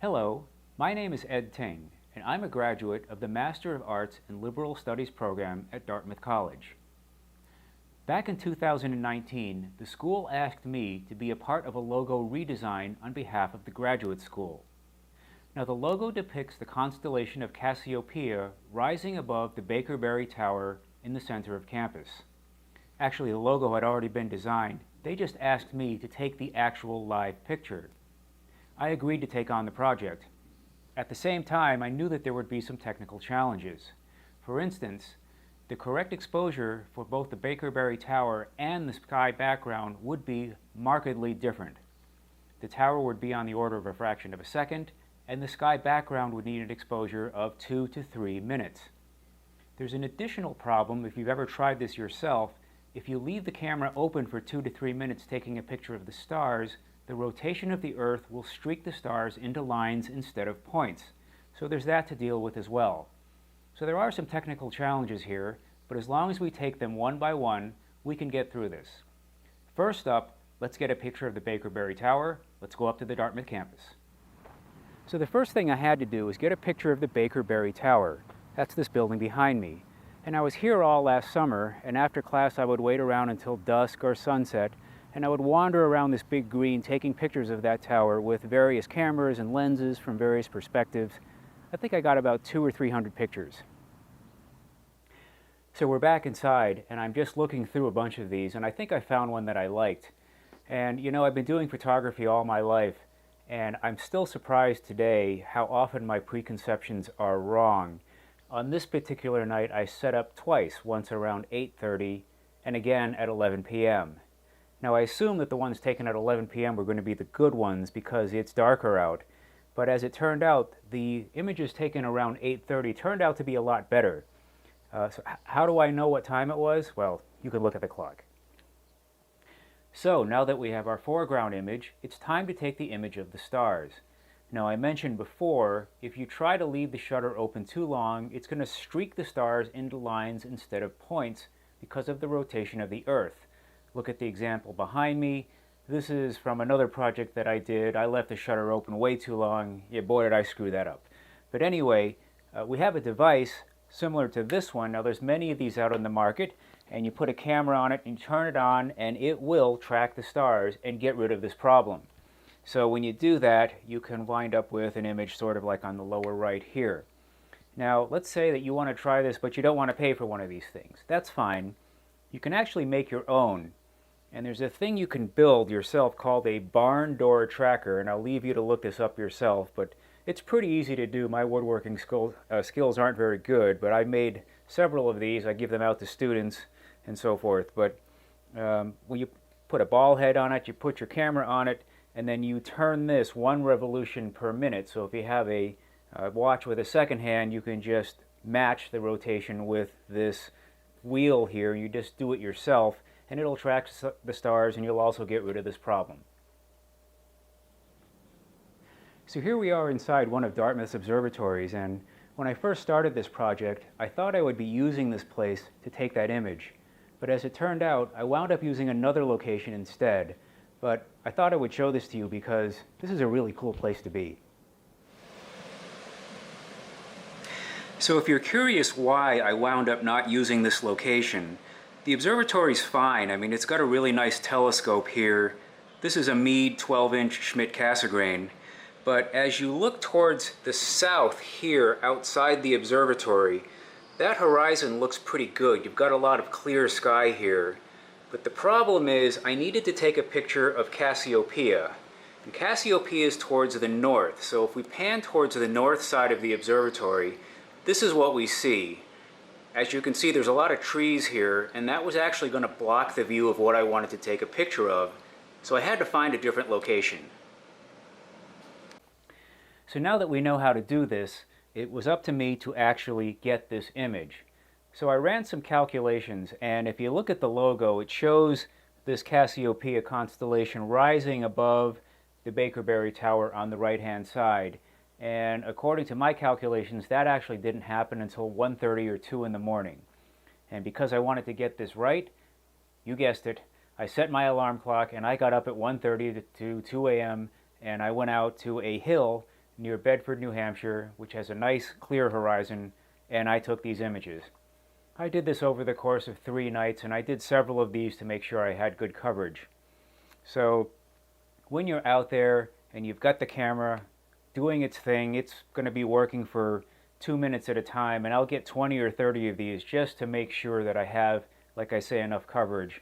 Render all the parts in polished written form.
Hello, my name is Ed Ting, and I'm a graduate of the Master of Arts in Liberal Studies program at Dartmouth College. Back in 2019, the school asked me to be a part of a logo redesign on behalf of the graduate school. Now, the logo depicts the constellation of Cassiopeia rising above the Bakerberry Tower in the center of campus. Actually, the logo had already been designed. They just asked me to take the actual live picture. I agreed to take on the project. At the same time, I knew that there would be some technical challenges. For instance, the correct exposure for both the Bakerberry Tower and the sky background would be markedly different. The tower would be on the order of a fraction of a second, and the sky background would need an exposure of 2 to 3 minutes. There's an additional problem if you've ever tried this yourself. If you leave the camera open for 2 to 3 minutes taking a picture of the stars, the rotation of the Earth will streak the stars into lines instead of points. So there's that to deal with as well. So there are some technical challenges here, but as long as we take them one by one, we can get through this. First up, let's get a picture of the Bakerberry Tower. Let's go up to the Dartmouth campus. So the first thing I had to do was get a picture of the Bakerberry Tower. That's this building behind me. And I was here all last summer, and after class I would wait around until dusk or sunset, and I would wander around this big green taking pictures of that tower with various cameras and lenses from various perspectives. I think I got about 200 or 300 pictures. So we're back inside, and I'm just looking through a bunch of these, and I think I found one that I liked. And you know, I've been doing photography all my life, and I'm still surprised today how often my preconceptions are wrong. On this particular night, I set up twice, once around 8:30 and again at 11 p.m. Now, I assumed that the ones taken at 11 p.m. were going to be the good ones because it's darker out. But as it turned out, the images taken around 8:30 turned out to be a lot better. So how do I know what time it was? Well, you can look at the clock. So now that we have our foreground image, it's time to take the image of the stars. Now, I mentioned before, if you try to leave the shutter open too long, it's going to streak the stars into lines instead of points because of the rotation of the Earth. Look at the example behind me. This is from another project that I did. I left the shutter open way too long. Yeah, boy, did I screw that up. But anyway, we have a device similar to this one. Now, there's many of these out on the market, and you put a camera on it and you turn it on, and it will track the stars and get rid of this problem. So when you do that, you can wind up with an image sort of like on the lower right here. Now, let's say that you want to try this, but you don't want to pay for one of these things. That's fine. You can actually make your own. And there's a thing you can build yourself called a barn door tracker, and I'll leave you to look this up yourself, but it's pretty easy to do. My woodworking skills aren't very good, but I made several of these. I give them out to students and so forth. But when you put a ball head on it, you put your camera on it, and then you turn this 1 revolution per minute. So if you have a watch with a second hand, you can just match the rotation with this wheel here. You just do it yourself, and it'll track the stars, and you'll also get rid of this problem. So here we are inside one of Dartmouth's observatories, and when I first started this project, I thought I would be using this place to take that image. But as it turned out, I wound up using another location instead. But I thought I would show this to you because this is a really cool place to be. So if you're curious why I wound up not using this location, the observatory's fine. I mean, it's got a really nice telescope here. This is a Meade 12-inch Schmidt Cassegrain. But as you look towards the south here outside the observatory, that horizon looks pretty good. You've got a lot of clear sky here. But the problem is I needed to take a picture of Cassiopeia. And Cassiopeia is towards the north. So if we pan towards the north side of the observatory, this is what we see. As you can see, there's a lot of trees here, and that was actually going to block the view of what I wanted to take a picture of. So I had to find a different location. So now that we know how to do this, it was up to me to actually get this image. So I ran some calculations, and if you look at the logo, it shows this Cassiopeia constellation rising above the Bakerberry Tower on the right-hand side. And according to my calculations, that actually didn't happen until 1:30 or 2 in the morning. And because I wanted to get this right, you guessed it, I set my alarm clock and I got up at 1:30 to 2 a.m. and I went out to a hill near Bedford, New Hampshire, which has a nice clear horizon, and I took these images. I did this over the course of 3 nights, and I did several of these to make sure I had good coverage. So when you're out there and you've got the camera doing its thing, it's going to be working for 2 minutes at a time, and I'll get 20 or 30 of these just to make sure that I have, like I say, enough coverage.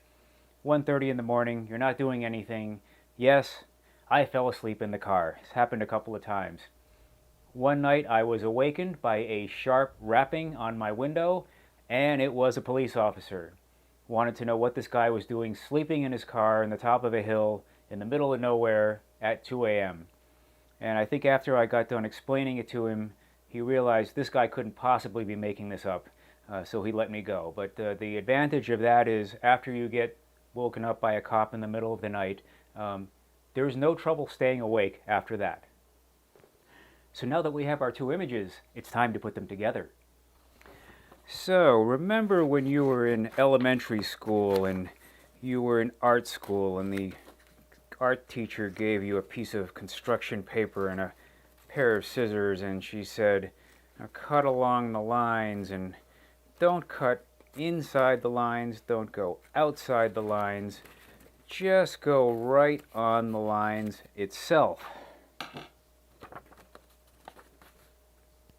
1:30 in the morning, you're not doing anything. Yes, I fell asleep in the car. It's happened a couple of times. One night I was awakened by a sharp rapping on my window, and it was a police officer. Wanted to know what this guy was doing sleeping in his car on the top of a hill in the middle of nowhere at 2 a.m. And I think after I got done explaining it to him, he realized this guy couldn't possibly be making this up, so he let me go. But the advantage of that is after you get woken up by a cop in the middle of the night, there's no trouble staying awake after that. So now that we have our 2 images, it's time to put them together. So remember when you were in elementary school and you were in art school and the art teacher gave you a piece of construction paper and a pair of scissors, and she said, now cut along the lines, and don't cut inside the lines, don't go outside the lines, just go right on the lines itself.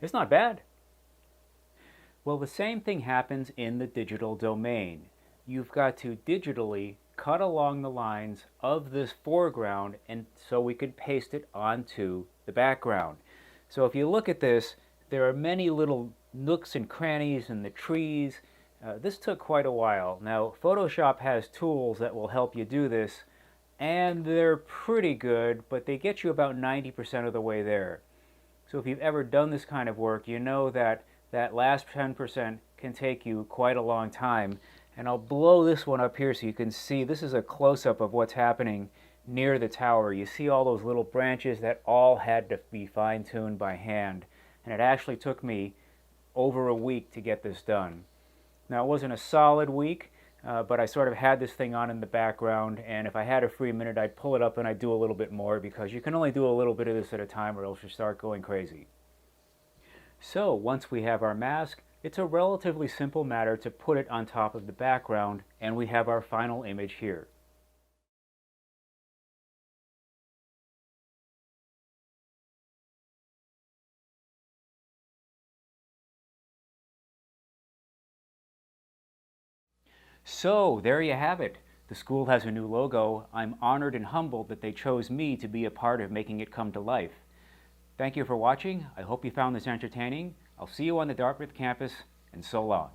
It's not bad. Well, the same thing happens in the digital domain. You've got to digitally cut along the lines of this foreground, and so we could paste it onto the background. So if you look at this, there are many little nooks and crannies in the trees. This took quite a while. Now, Photoshop has tools that will help you do this, and they're pretty good, but they get you about 90% of the way there. So if you've ever done this kind of work, you know that that last 10% can take you quite a long time. And I'll blow this one up here so you can see this is a close-up of what's happening near the tower. You see all those little branches that all had to be fine-tuned by hand. And it actually took me over a week to get this done. Now, it wasn't a solid week, but I sort of had this thing on in the background, and if I had a free minute, I'd pull it up and I'd do a little bit more, because you can only do a little bit of this at a time or else you start going crazy. So once we have our mask, it's a relatively simple matter to put it on top of the background, and we have our final image here. So there you have it. The school has a new logo. I'm honored and humbled that they chose me to be a part of making it come to life. Thank you for watching. I hope you found this entertaining. I'll see you on the Dartmouth campus, and so long.